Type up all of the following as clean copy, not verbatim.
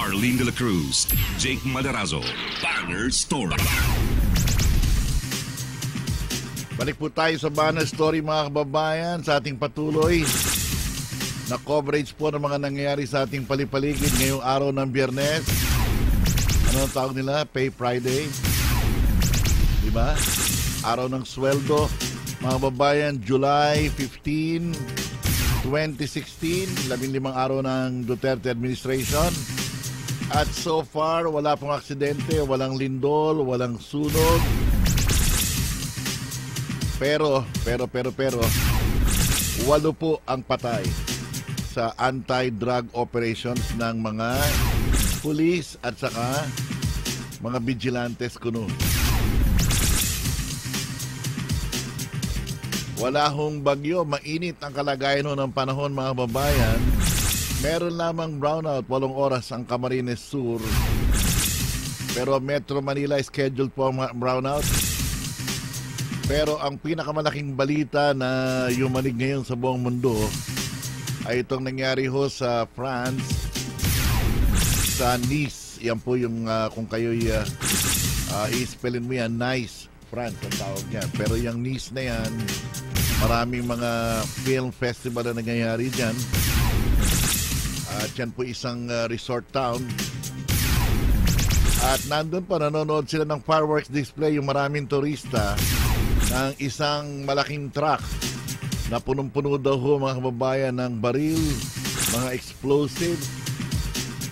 Arlene de la Cruz, Jake Madarazo, Banner Story. Balik po tayo sa Banner Story mga kababayan sa ating patuloy na coverage po ng mga nangyayari sa ating palipaligid ngayong araw ng Biyernes. Ano ang tawag nila? Pay Friday. Diba? Araw ng sweldo. Mga kababayan, July 15, 2016, 15 araw ng Duterte administration. At so far, wala pong aksidente, walang lindol, walang sunog. Pero, 8 po ang patay sa anti-drug operations ng mga pulis at saka mga vigilantes kuno. Wala hong bagyo, mainit ang kalagayan ng panahon mga babayan. Meron lamang brownout, 8 oras ang Camarines Sur. Pero Metro Manila scheduled po ang brownout. Pero ang pinakamalaking balita na yumanig ngayon sa buong mundo ay itong nangyari ho sa France, sa Nice. Yan po yung kung kayo'y i-spellin mo yan, Nice, France ang tawag niya. Pero yung Nice na yan, maraming mga film festival na nangyayari dyan. At yan po isang resort town. At nandun pa, nanonood sila ng fireworks display, yung maraming turista, ng isang malaking truck na punong-puno daw ho mga kababayan ng baril, mga explosive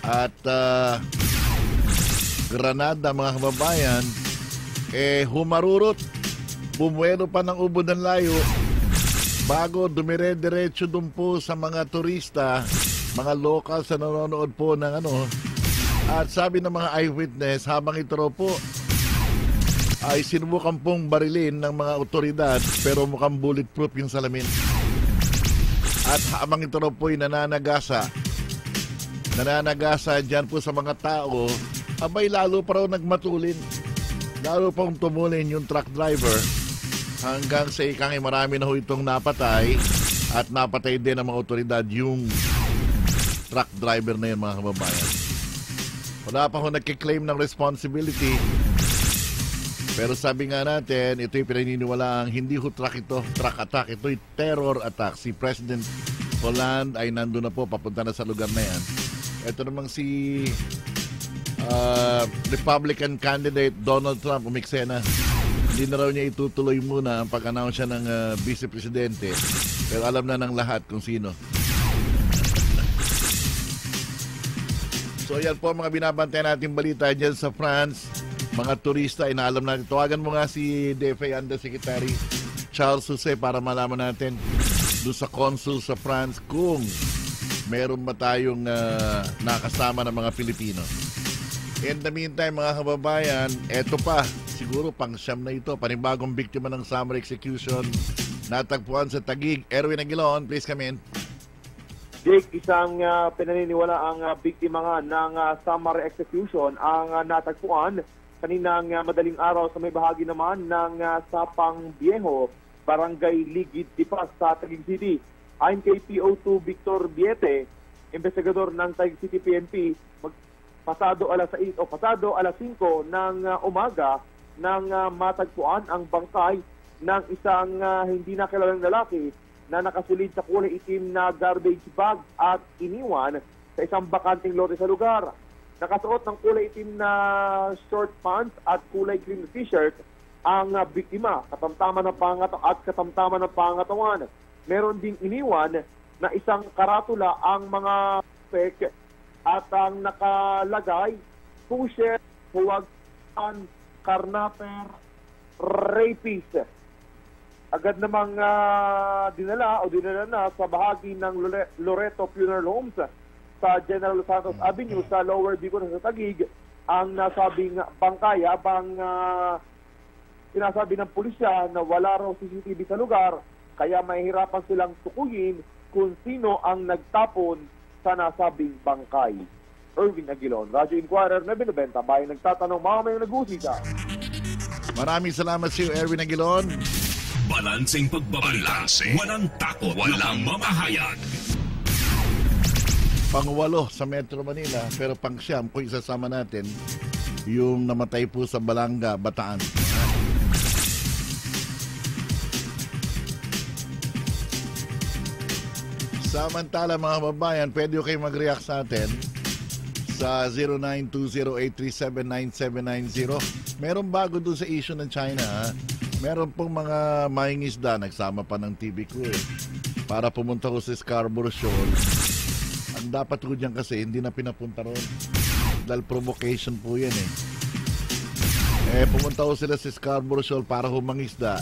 at granada mga kababayan, humarurot, bumuelo pa ng ubod ng layo bago dumire-diretso dun po sa mga turista, mga locals na nanonood po ng at sabi ng mga eyewitness, habang ito raw po ay sinubukan pong barilin ng mga otoridad pero mukhang bulletproof yung salamin. At habang ito raw po ay nananagasa dyan po sa mga tao, abay lalo pa raw nagmatulin, lalo pong tumulin yung truck driver hanggang sa ikang marami na ho itong napatay at napatay din ng mga otoridad yung truck driver na yun mga kababayan. Wala pa ho nagkiklaim ng responsibility. Pero sabi nga natin, ito'y pinaniniwalaang hindi ho truck attack, ito'y terror attack. Si President Hollande ay nandun na po, papunta na sa lugar na yan. Ito namang si Republican candidate Donald Trump, umiksena. Hindi na raw niya itutuloy muna ang pag-announce siya ng Vice Presidente. Pero alam na ng lahat kung sino. So yan po mga binabantayan natin balita dyan sa France. Mga turista, inaalam natin. Tawagan mo nga si DFA Undersecretary Charles Jose para malaman natin doon sa consul sa France kung meron ba tayong nakasama ng mga Pilipino. In the meantime, mga kababayan, eto pa, siguro pang-siyam na ito, panibagong biktima ng summer execution natagpuan sa Taguig. Erwin Aguilon, please come in. Jake, isang pinaniniwala ang biktima nga ng summer execution ang natagpuan kaninang madaling araw sa may bahagi naman ng Sapang Viejo, Barangay Ligid, Dipas sa Taguig City. Ayon kay PO2 Victor Biete, investigador ng Taguig City PNP, pasado alas 6 o pasado alas 5 ng umaga nang matagpuan ang bangkay ng isang hindi nakilalang lalaki na nakasulid sa kulay itim na garbage bag at iniwan sa isang bakanting lote sa lugar. Nakasuot ng kulay itim na short pants at kulay cream t-shirt ang biktima, katamtaman ng pangatawan. Meron ding iniwan na isang karatula ang mga pek at ang nakalagay, pusher, huwag karnaper, rapist. Agad namang dinala na sa bahagi ng Loreto Funeral Homes sa General Santos Avenue sa Lower Bicol sa Taguig ang nasabing bangkay habang sinasabi ng pulisya na wala raw CCTV sa lugar kaya mahihirapan silang tukuyin kung sino ang nagtapon sa nasabing bangkay. Erwin Aguilon, Radyo Inquirer na binibenta, bayan nagtatanong, mamayang nag-uusisa. Maraming salamat sa iyo, Erwin Aguilon. Balanseng pagbabalita, walang takot, walang mamahayag. pang-8 sa Metro Manila, pero pang-9 kung isasama natin yung namatay po sa Balanga, Bataan. Samantala mga babayan, pwede kayo mag-react sa atin sa 0920-837-9790. Meron bago dun sa issue ng China. Meron pong mga mangingisda, nagsama pa ng TV ko para pumunta ko sa Scarborough Shoal. Ang dapat ko dyan kasi hindi na pinapunta ron dahil provocation po yan pumunta ko sila sa Scarborough Shoal para humangisda.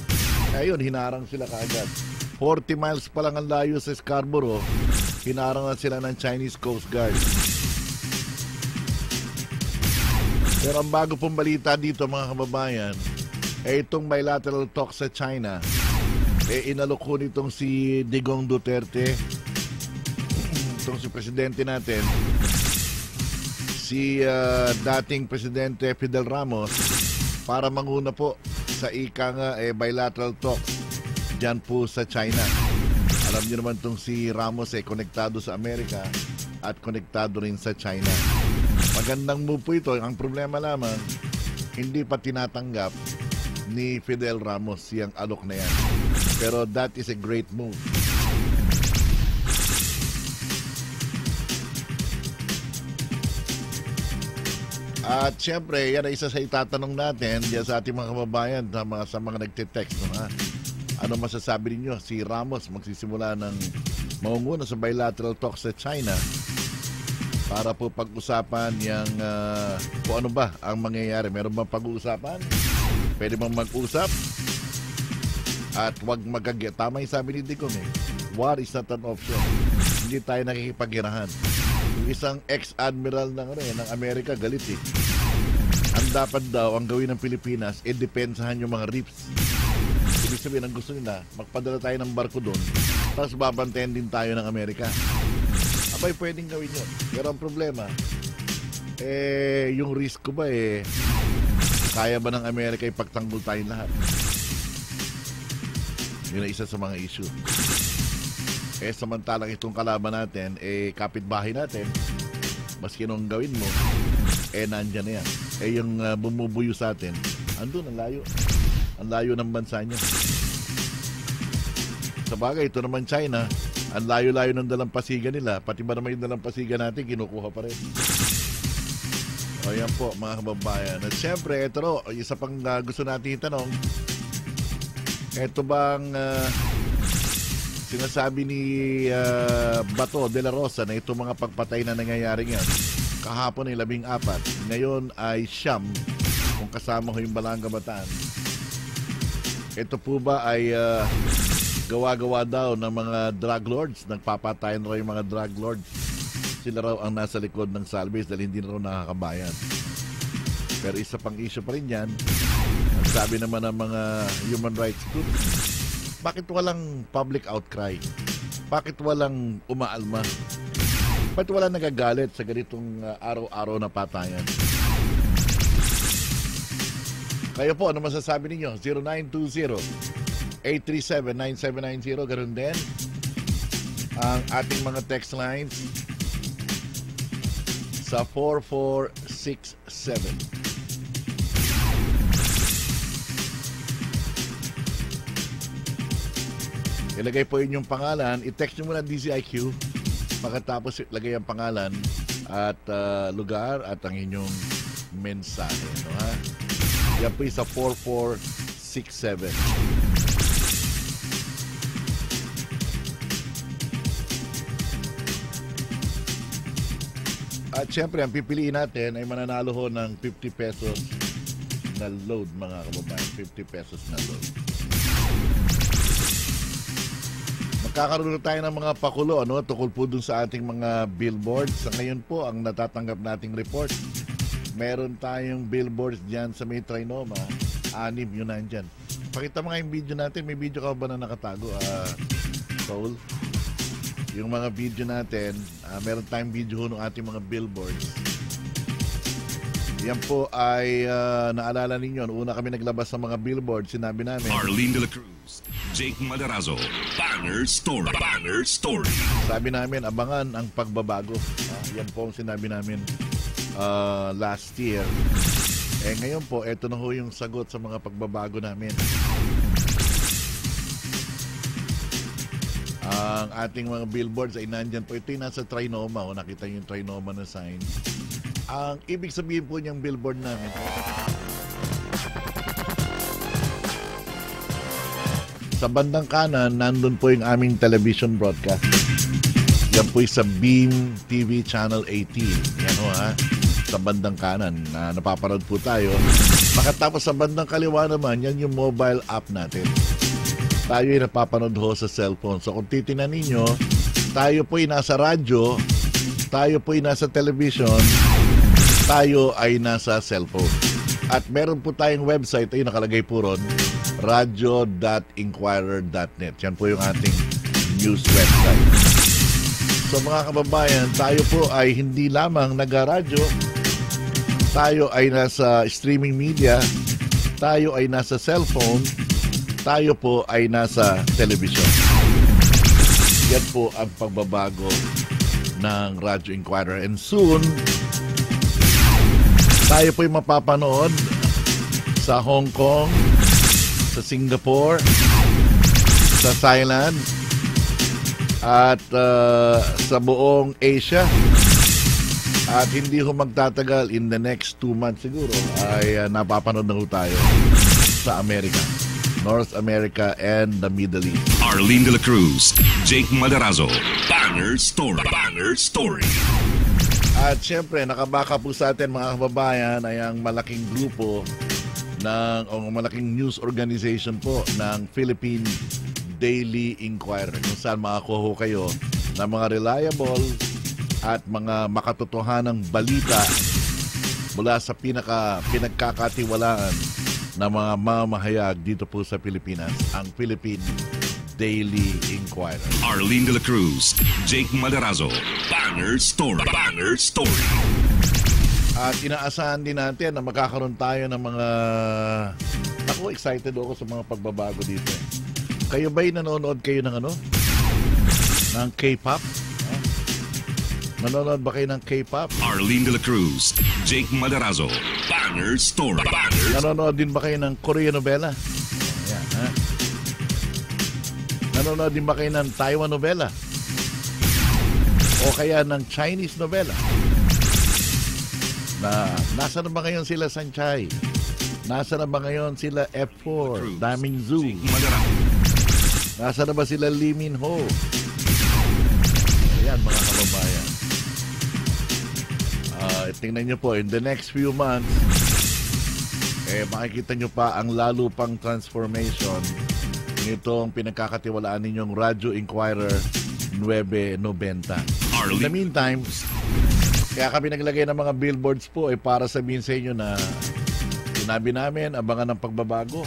Ayun, hinarang sila kaagad. 40 miles pa lang ang layo sa Scarborough, hinarang na sila ng Chinese Coast Guard. Pero ang bago pong balita dito mga kababayan, itong bilateral talk sa China, inalok ko nitong si Digong Duterte, itong si presidente natin, si dating presidente Fidel Ramos, para manguna po sa ika nga bilateral talk dyan po sa China. Alam niyo naman itong si Ramos konektado sa Amerika at konektado rin sa China. Magandang move po ito. Ang problema lamang, hindi pa tinatanggap ni Fidel Ramos yung alok na yan. Pero that is a great move. At syempre, yan ay isa sa itatanong natin diyan sa ating mga kababayan sa mga nagtitext. Ano masasabi ninyo? Si Ramos magsisimula ng maunguna sa bilateral talk sa China para po pag-usapan yung kung ano ba ang mangyayari. Meron bang pag-uusapan? Pwede bang mag-usap? At wag magagya. Tama yung sabi ni Digong war is not an option. Hindi tayo nakikipaghirahan. Yung isang ex-admiral ng Amerika galit Ang dapat daw ang gawin ng Pilipinas depensahan yung mga reefs. Ibig sabihin, ang gusto nila, magpadala tayo ng barko doon, tapos babantayan din tayo ng Amerika. Abay, pwedeng gawin yun. Pero ang problema, yung risk ko ba, kaya ba ng Amerika ipagtanggol tayong lahat? Yun ang isa sa mga issue. Samantalang itong kalaban natin, kapitbahay natin, maski nung gawin mo, nandyan na yan. Yung bumubuyo sa atin, andun, ang layo. Ang layo ng bansa niya. Sa bagay, ito naman China, ang layo-layo ng dalampasigan nila. Pati ba naman yung dalampasigan natin, kinukuha pa rin. O yan po, mga kababayan. At syempre, ito ro, isa pang gusto natin itanong. Ito bang sinasabi ni Bato de la Rosa na itong mga pagpatay na nangyayari yan, kahapon ay 14, ngayon ay 9, kung kasama ko yung Balanga Bataan. Ito po ba ay gawa-gawa daw ng mga drug lords? Nagpapatayan raw yung mga drug lords. Sila raw ang nasa likod ng salvage dahil hindi na raw nakakabayan. Pero isa pang issue pa rin yan. Ang sabi naman ng mga human rights groups, bakit walang public outcry? Bakit walang umaalma? Bakit walang nagagalit sa ganitong araw-araw na patayan? Kayo po, ano masasabi ninyo? 0920-837-9790. Ganun din ang ating mga text lines sa 4467. Ilagay po inyong pangalan. I-text nyo muna DZIQ. Pagkatapos lagay ang pangalan at lugar at ang inyong mensahe. No, ha? Yan po sa 4467. At syempre, ang pipiliin natin ay mananalo ho ng 50 pesos na load, mga kababayan. 50 pesos na load. Magkakaroon tayo ng mga pakulo tukol po dun sa ating mga billboards. Sa ngayon po, ang natatanggap nating report, meron tayong billboards dyan sa may Trinoma. 6 yun nandyan. Pakita mo nga yung video natin. May video ka ba na nakatago, Soul? Yung mga video natin, meron tayong video ng ating mga billboards. Yan po ay naalala ninyo. Una kami naglabas sa mga billboards, sinabi namin, Arlene de la Cruz, Jake Madarazo, Banger Story. Banger Story. Sabi namin, abangan ang pagbabago. Yan po ang sinabi namin last year. Ngayon po, eto na ho yung sagot sa mga pagbabago namin. Ang ating mga billboards ay nandyan po. Ito yung nasa Trinoma. Nakita yung Trinoma na sign. Ang ibig sabihin po niyang billboard namin, sa bandang kanan, nandun po yung aming television broadcast. Yan po sa Beam TV Channel 18. Yan ho ha. Sa bandang kanan, napapanood po tayo. Pagkatapos sa bandang kaliwa naman, yan yung mobile app natin. Tayo ay napapanood ho sa cellphone. So kung titinan ninyo, tayo po ay nasa radyo, tayo po ay nasa television, tayo ay nasa cellphone. At meron po tayong website, ay nakalagay po ron, radio.inquirer.net. Yan po yung ating news website. So mga kababayan, tayo po ay hindi lamang nag-radyo, tayo ay nasa streaming media, tayo ay nasa cellphone, tayo po ay nasa television. Yan po ang pagbabago ng Radio Inquirer. And soon, tayo po ay mapapanood sa Hong Kong, sa Singapore, sa Thailand, at sa buong Asia. At hindi ho magtatagal, in the next 2 months siguro, ay napapanood na ho tayo sa Amerika, North America, and the Middle East. Arlene de la Cruz, Jake Madarazo, Banger Story. Banger Story. At syempre, nakabaka po sa atin mga kababayan ay ang malaking grupo o malaking news organization po ng Philippine Daily Inquirer, kung saan makakuha ho kayo ng mga reliable at mga makatotohanang balita mula sa pinagkakatiwalaan na mga mamahayag dito po sa Pilipinas, ang Philippine Daily Inquirer. Arlene de la Cruz, Jake Madarazo, Banger Story. Banger Story. At inaasahan din natin na magkakaroon tayo ng mga... Ako, excited ako sa mga pagbabago dito. Kayo ba'y nanonood kayo ng ng K-pop? Nanonood ba kayo ng K-pop? Arlene de la Cruz, Jake Madarazo, Banger Story. Banger. Nanonood din ba kayo ng Korean novela? Ayan, ha? Nanonood din ba kayo ng Taiwan novela? O kaya ng Chinese novela? Nasa na ba ngayon sila Sanchay? Nasa na ba ngayon sila F4, Daming Zoo? Nasa na ba sila Lee Min Ho? Ayan mga kababayan. Tingnan nyo po, in the next few months, makikita nyo pa ang lalo pang transformation nitong pinagkakatiwalaan ninyong Radio Inquirer 990. In the meantime, kaya kami naglagay ng mga billboards po para sabihin sa inyo na sinabi namin, abangan ng pagbabago.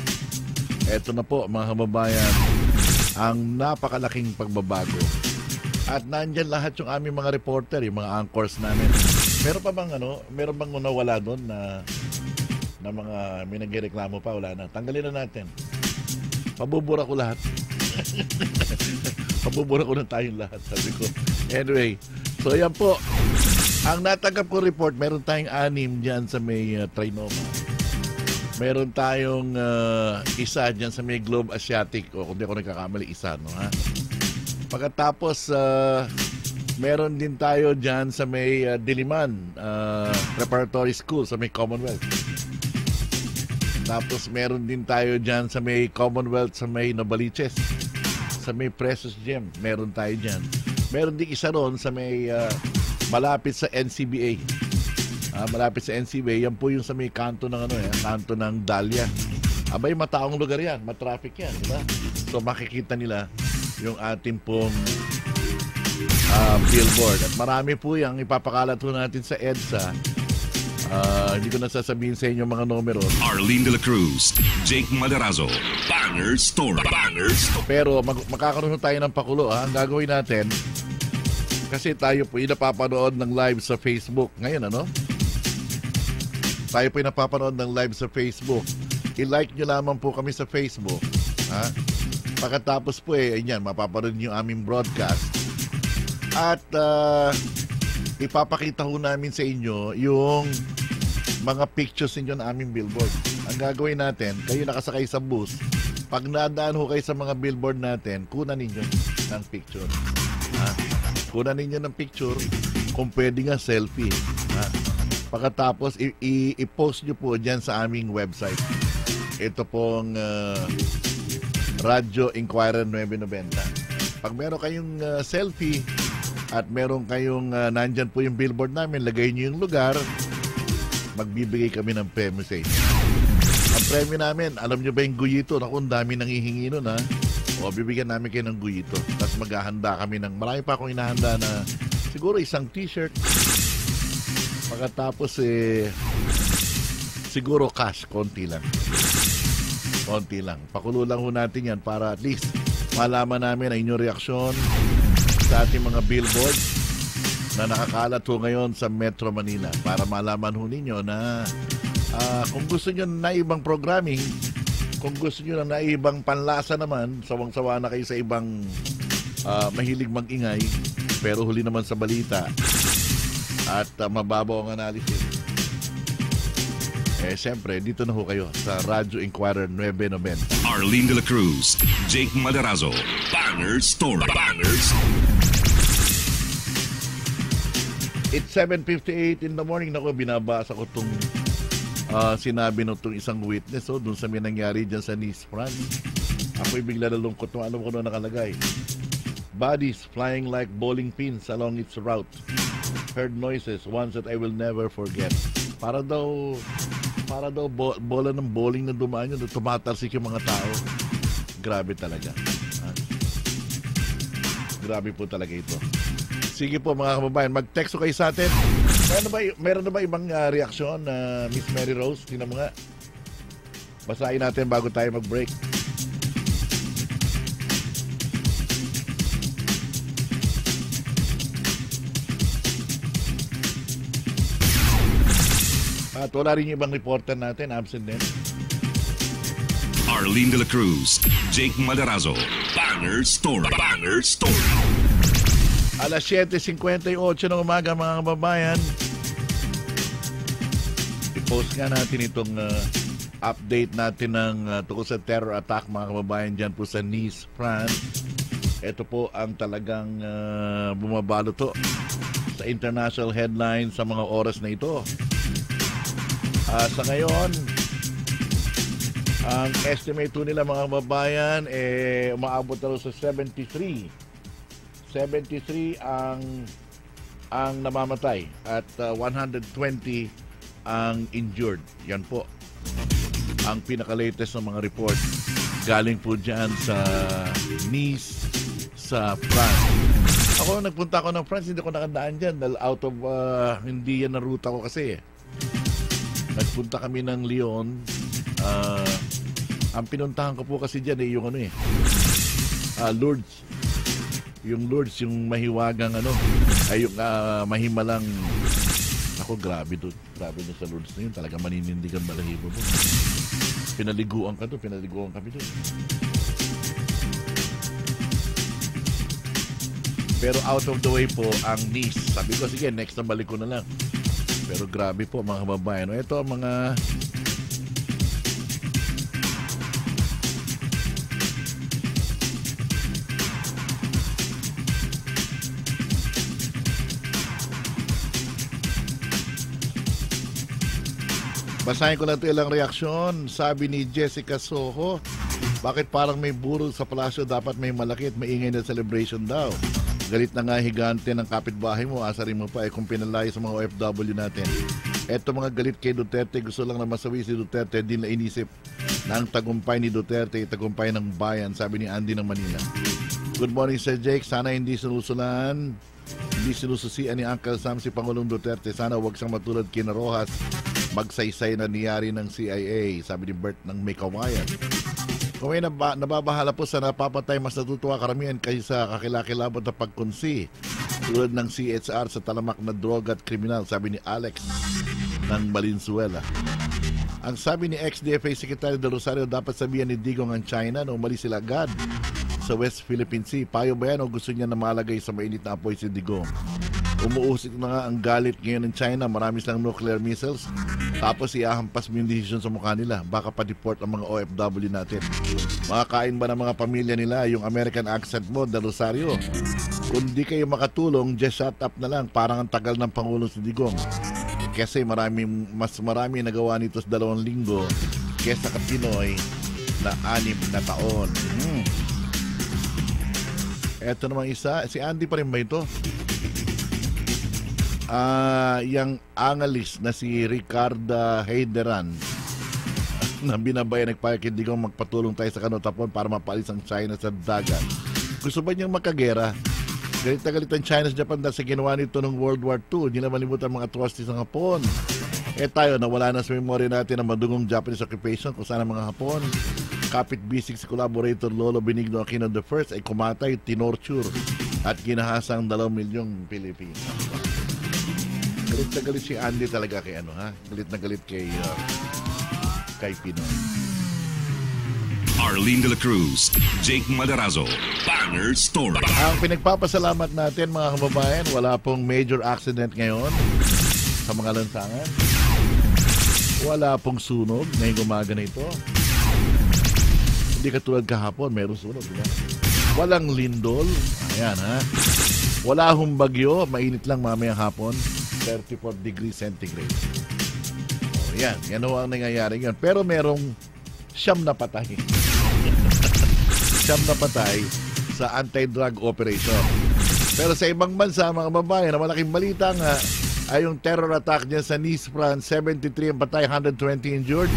Eto na po mga kababayan, ang napakalaking pagbabago. At nandyan lahat yung aming mga reporter, yung mga anchors namin. Meron pa bang meron bang nawala doon na mga may nagreklamo pa? Wala na. Tanggalin na natin. Pabubura ko lahat. Pabubura ko na tayong lahat, sabi ko. Anyway, so yan po. Ang natanggap ko report, meron tayong 6 dyan sa may Trinoma. Meron tayong isa dyan sa may Globe Asiatic. O kung di ako nagkakamali, isa, no ha? Pagkatapos, meron din tayo dyan sa may Diliman Preparatory School, sa may Commonwealth. Tapos meron din tayo dyan sa may Commonwealth, sa may Novaliches, sa may Precious Gem. Meron tayo dyan. Meron din isa ron sa may malapit sa NCBA. Malapit sa NCBA. Yan po yung sa may kanto ng kanto ng Dahlia. Abay, mataong lugar yan. Matraffic yan, diba? So makikita nila yung ating pong billboard. At marami po yung ipapakalat po natin sa EDSA. Hindi ko nasasabihin sa inyo mga numero. Arlene de la Cruz, Jake Madarazo, Banger Story. Banger Story. Pero makakaroon tayo ng pakulo. Ang gagawin natin, kasi tayo po napapanood ng live sa Facebook. Ngayon, tayo po napapanood ng live sa Facebook. I-like nyo lamang po kami sa Facebook. Pagkatapos po ayan, mapapanood yung aming broadcast. At ipapakita ho namin sa inyo yung mga pictures ninyo ng aming billboard. Ang gagawin natin, kayo nakasakay sa bus, pag nadaan ho kayo sa mga billboard natin, kunan ninyo ng picture. Kunan ninyo ng picture, kung pwede nga selfie. Pagkatapos, i-post nyo po dyan sa aming website. Ito pong Radyo Inquirer 990. Pag meron kayong selfie at meron kayong nandyan po yung billboard namin, lagay nyo yung lugar, magbibigay kami ng premyo sa inyo. Ang premyo namin, alam nyo ba yung guyito? Naku, ang dami nang hihingi nun, ha? O, bibigyan namin kayo ng guyito. Tapos maghahanda kami ng, marami pa akong inahanda na siguro isang t-shirt. Pagkatapos, siguro cash, konti lang. Konti lang. Pakulo lang ho natin yan para at least malaman namin ang inyong reaksyon sa ating mga billboard na nakakalat ho ngayon sa Metro Manila. Para malaman ho ninyo na kung gusto nyo na ibang programming, kung gusto nyo na ibang panlasa naman, sawang-sawa na kayo sa ibang mahilig mag-ingay, pero huli naman sa balita at mababaw ang analysis. Siyempre, dito na ho kayo sa Radyo Inquirer 990. Arlene de la Cruz, Jake Madarazo, Banger Story. Bangers. It's 7:58 in the morning. Naku, binabasa ko itong sinabi ng itong isang witness dun sa may nangyari dyan sa Nice, France. Ako'y bigla nalungkot. Alam ko na nakalagay. Bodies flying like bowling pins along its route. Heard noises, ones that I will never forget. Para daw bola ng bowling na dumaan yun, tumatalsik yung mga tao. Grabe talaga. Grabe po talaga ito. Sige po mga kababayan, mag-text kayo sa atin. Meron na ba ibang reaksyon na Miss Mary Rose? Tingnan mo nga. Basahin natin bago tayo mag-break. At wala rin yung ibang reporter natin, absent din. Arlene de la Cruz, Jake Madarazo, Banger Story. Banger Story. Alas 7:58 ng umaga mga kababayan. I-post nga natin itong update natin ng tungkol sa terror attack mga kababayan dyan po sa Nice, France. Ito po ang talagang bumabalo to sa international headlines sa mga oras na ito. Sa ngayon, ang estimate nila mga kababayan umaabot na sa 73. 73 ang namamatay at 120 ang injured. Yan po ang pinaka-latest ng mga report galing po dyan sa Nice, sa France. Ako nagpunta ako ng France, hindi ko nakandaan dyan dahil out of hindi yan na ruta ko kasi. Nagpunta kami ng Lyon. Ang pinuntahan ko po kasi dyan yung Lourdes. Yung Lourdes, yung mahiwagang ay yung mahimalang. Ako, grabe doon. Grabe doon sa Lourdes na yun. Talaga maninindigan balahibo doon. Pinaliguan kami doon. Pero out of the way po ang Nice. Sabi ko, sige, next na balik ko na lang. Pero grabe po mga kababayan. Ito ang mga basahin ko lang ito ilang reaksyon. Sabi ni Jessica Soho, bakit parang may burol sa palasyo, dapat may malaki at maingay na celebration daw. Galit na nga higante ng kapitbahay mo, asarin mo pa kung pinalaya sa mga OFW natin. Eto mga galit kay Duterte, gusto lang na masawi si Duterte, di na inisip na ang tagumpay ni Duterte, tagumpay ng bayan, sabi ni Andy ng Manila. Good morning Sir Jake, sana hindi sinususian ni Uncle Sam si Pangulong Duterte, sana wag siyang matulad kina Rojas, magsaysay na niyari ng CIA, sabi ni Bert ng Mekawayan. Kung may nababahala po sa napapatay, mas natutuwa karamihan kaysa kakilakilabot na pagkunsi tulad ng CHR sa talamak na droga at kriminal, sabi ni Alex ng Valenzuela. Ang sabi ni ex-DFA Secretary de Rosario, dapat sabihan ni Digong ang China na umalis sila agad sa West Philippine Sea. Payo ba yan o gusto niya na malagay sa mainit na apoy si Digong? Umuusik na nga ang galit ngayon ng China. Marami silang nuclear missiles. Tapos iahampas mo yung decision sa mukha nila. Baka pa-deport ang mga OFW natin. Makakain ba ng mga pamilya nila yung American accent mo, Del Rosario? Kung di kayo makatulong, just shut up na lang. Parang ang tagal ng Pangulong si Digong. Kasi mas marami nagawa nito sa 2 linggo kesa ka Pinoy na 6 na taon. Eto namang isa, si Andy pa rin ba ito? Yang analis na si Ricardo Heideran na binabayan nagpayag hindi kong magpatulong tayo sa kanotapon para mapalis ang China sa dagat. Gusto ba niyang makagera? Galit na galit ang China sa Japan dahil sa ginawa nito noong World War II. Hindi na malimutan mga atrocities ng Hapon. Tayo, nawala na sa memory natin ang madugong Japanese occupation kung saan ang mga Hapon. Kapit-bisig si collaborator Lolo Benigno Aquino I ay kumatay, tinorture at ginahasang 2 milyong Pilipino. Galit na galit si Andy talaga kay galit na galit kay Pinoy. Arlene de la Cruz, Jake Madarazo, Banger Story. Ang pinagpapasalamat natin mga kababayan, wala pong major accident ngayon sa mga lansangan. Wala pong sunog ngayong umaga na ito. Hindi katulad kahapon, meron sunog. Diba? Walang lindol. Ayan Wala hong bagyo, mainit lang mamayang hapon. 34 degrees centigrade. Yan ho ang nangyayari yan. Pero merong 9 na patay. 9 na patay sa anti-drug operation. Pero sa ibang bansa, mga babae, na malaking balita nga ay yung terror attack niya sa Nice, France. 73 ang patay, 120 injured.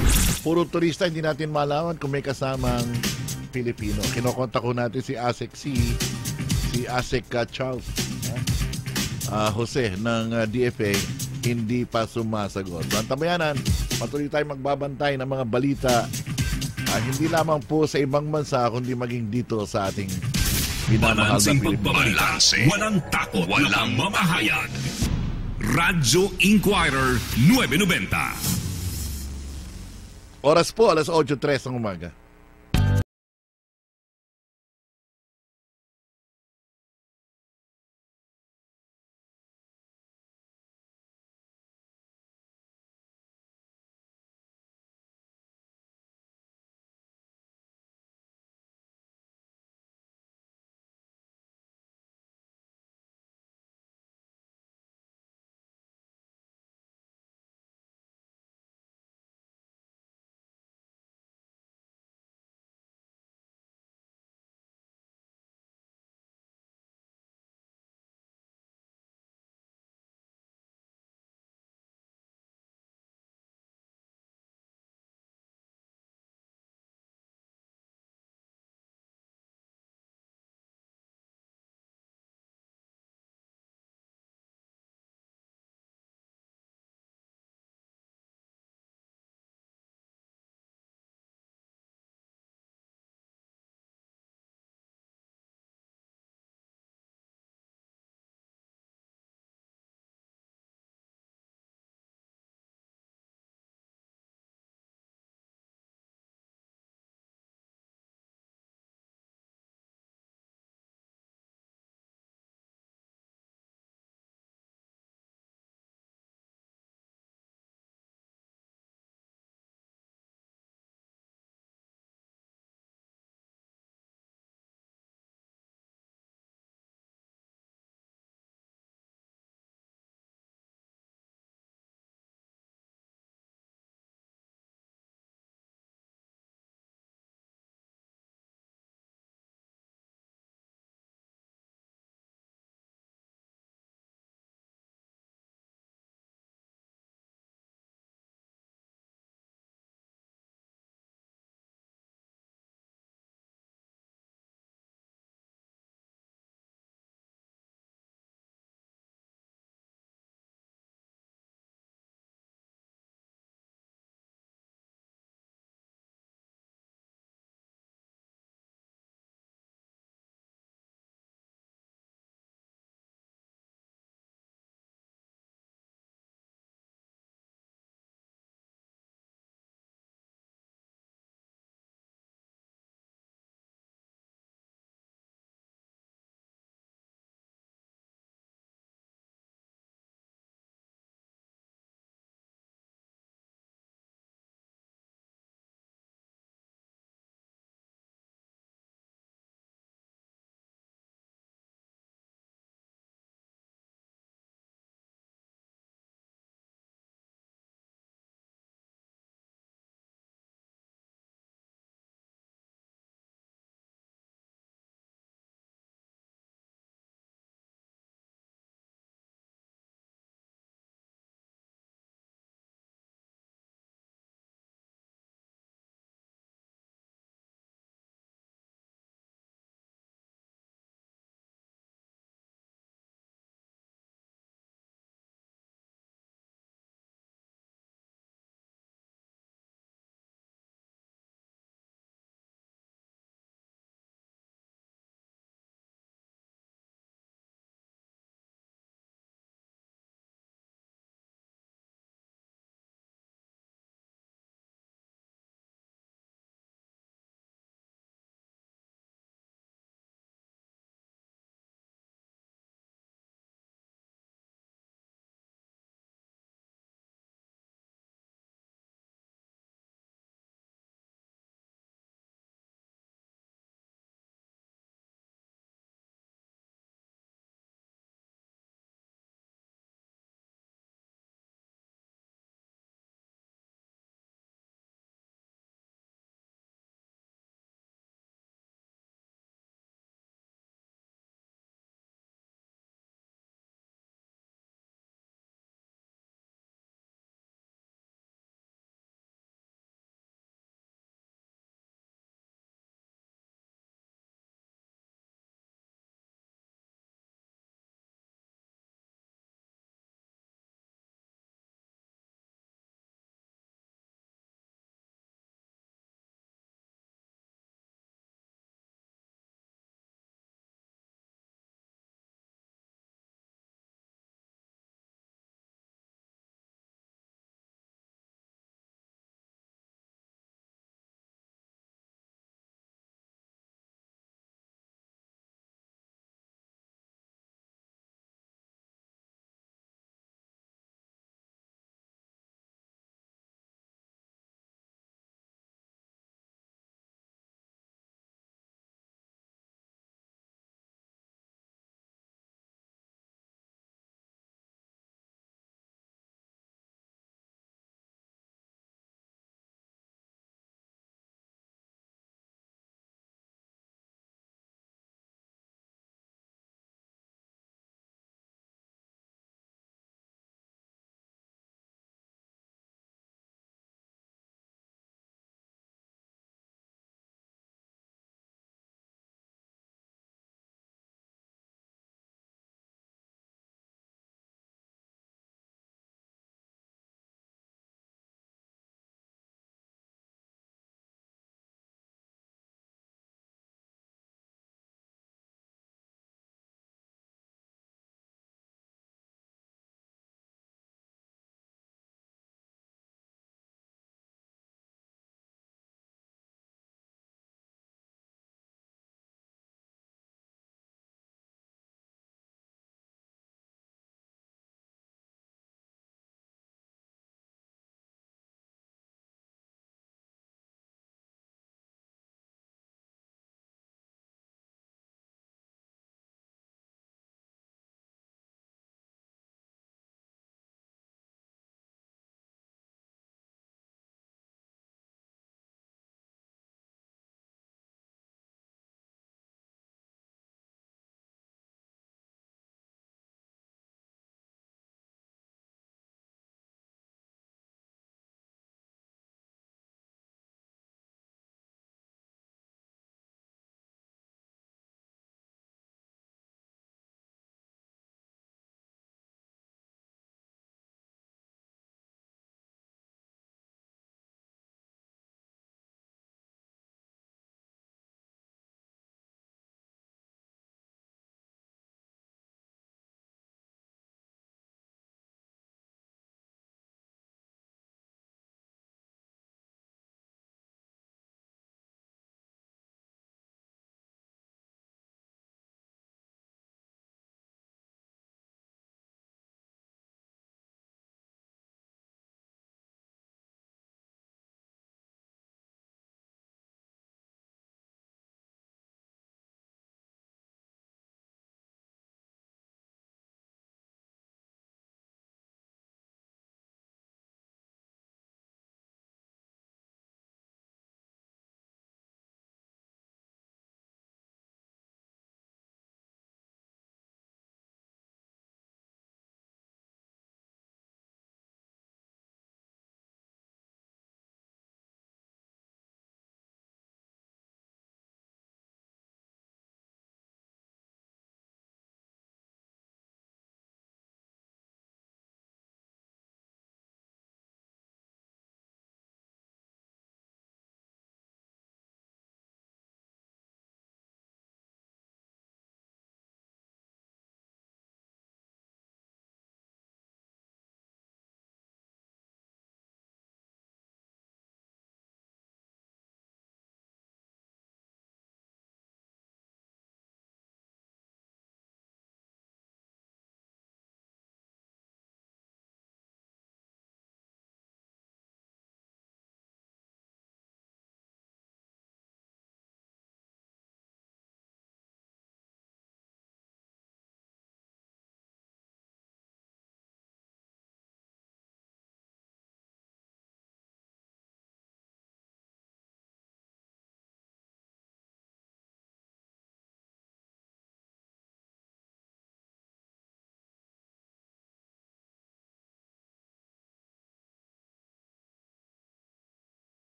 Puro turista, hindi natin malaman kung may kasamang Pilipino. Kinokontak ko natin si ASEC Charles Jose ng DFA, hindi pa sumasagot. So, ang tabayanan, patuloy tayong magbabantay ng mga balita, hindi lamang po sa ibang bansa, kundi maging dito sa ating pinamahal na Pilipinas. Walang takot, walang mamahayag. Radyo Inquirer 990. Oras po, alas 8:03 ng umaga.